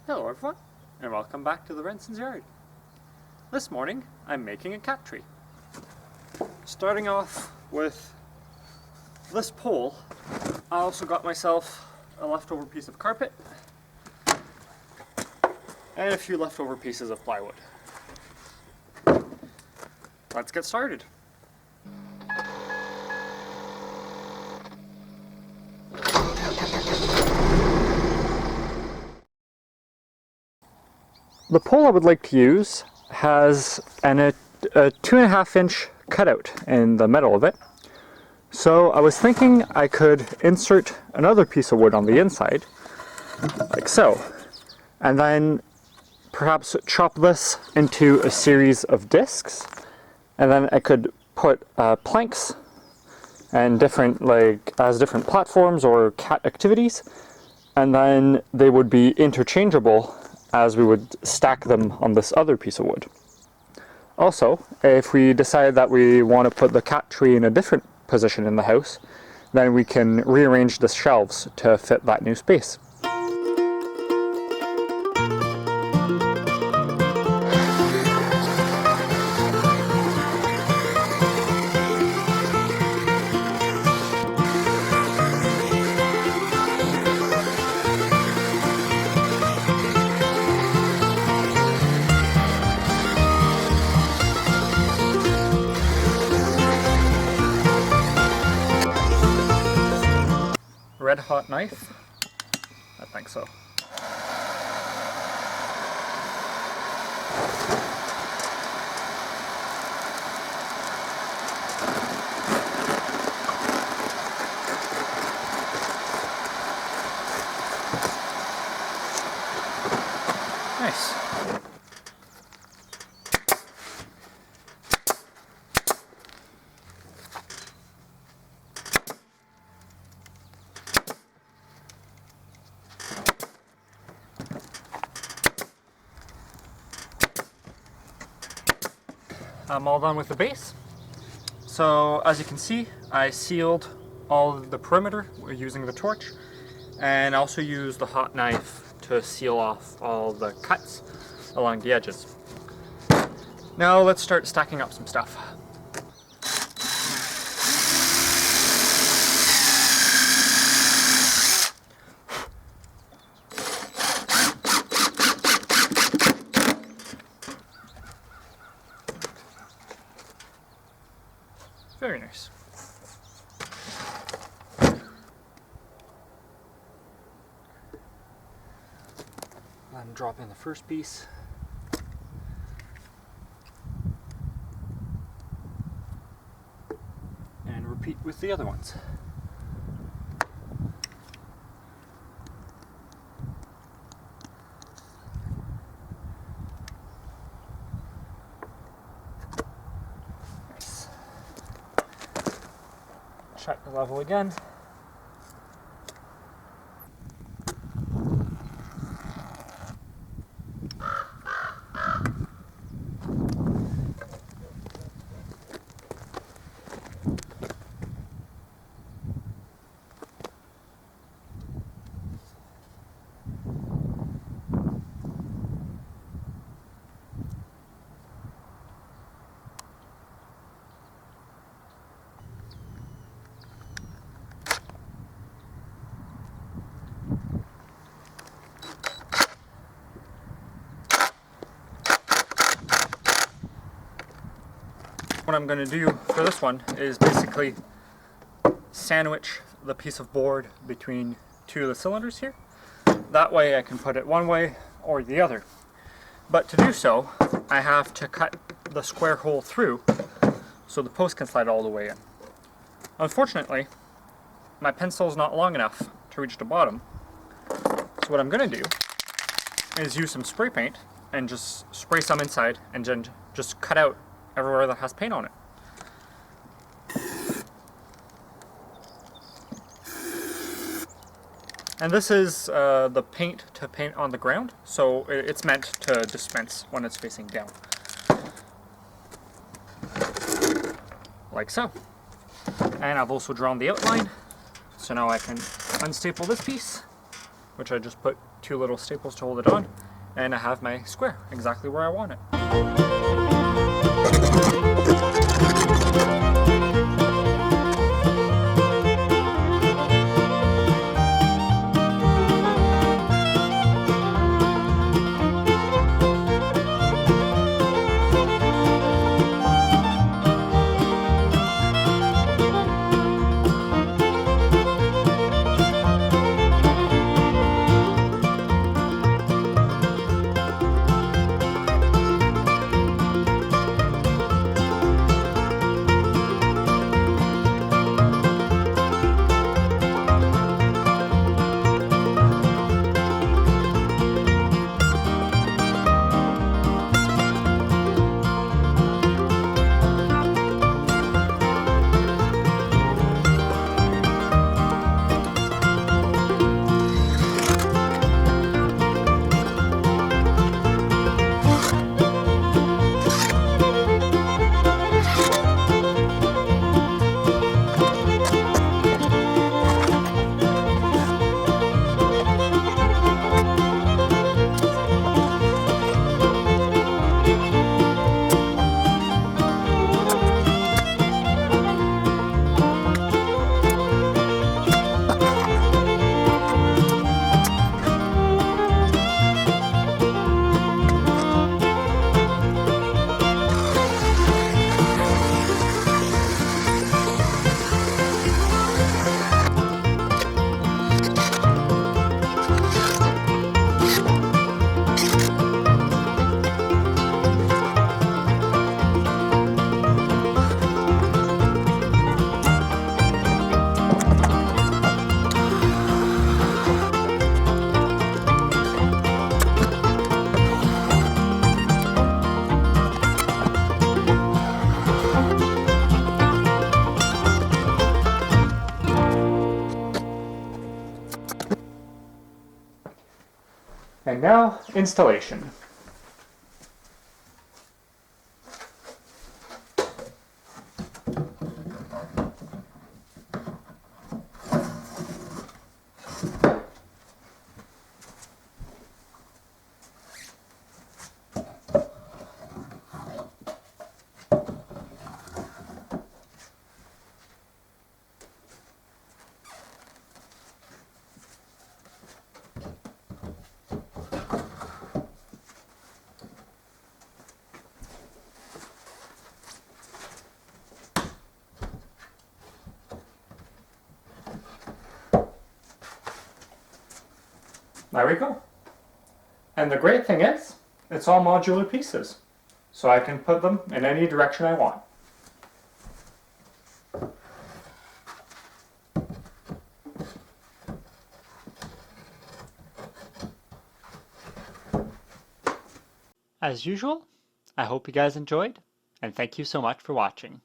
Hello everyone, and welcome back to the RENSON'sYard. Yard. This morning, I'm making a cat tree. Starting off with this pole, I also got myself a leftover piece of carpet and a few leftover pieces of plywood. Let's get started. The pole I would like to use has a 2.5 inch cutout in the middle of it. So I was thinking I could insert another piece of wood on the inside, like so, and then perhaps chop this into a series of discs, and then I could put planks and different platforms or cat activities, and then they would be interchangeable as we would stack them on this other piece of wood. Also, if we decide that we want to put the cat tree in a different position in the house, then we can rearrange the shelves to fit that new space. Red hot knife? I think so. Nice. I'm all done with the base. So as you can see, I sealed all the perimeter using the torch, and also used the hot knife to seal off all the cuts along the edges. Now let's start stacking up some stuff. Very nice. I'm dropping the first piece. And repeat with the other ones. Check the level again. What I'm going to do for this one is basically sandwich the piece of board between two of the cylinders here. That way I can put it one way or the other. But to do so, I have to cut the square hole through so the post can slide all the way in. Unfortunately, my pencil is not long enough to reach the bottom. So what I'm going to do is use some spray paint and just spray some inside and then just cut out everywhere that has paint on it. And this is the paint to paint on the ground, so it's meant to dispense when it's facing down. Like so. And I've also drawn the outline, so now I can unstaple this piece, which I just put 2 little staples to hold it on, and I have my square exactly where I want it. And now, installation. There we go. And the great thing is, it's all modular pieces, so I can put them in any direction I want. As usual, I hope you guys enjoyed, and thank you so much for watching.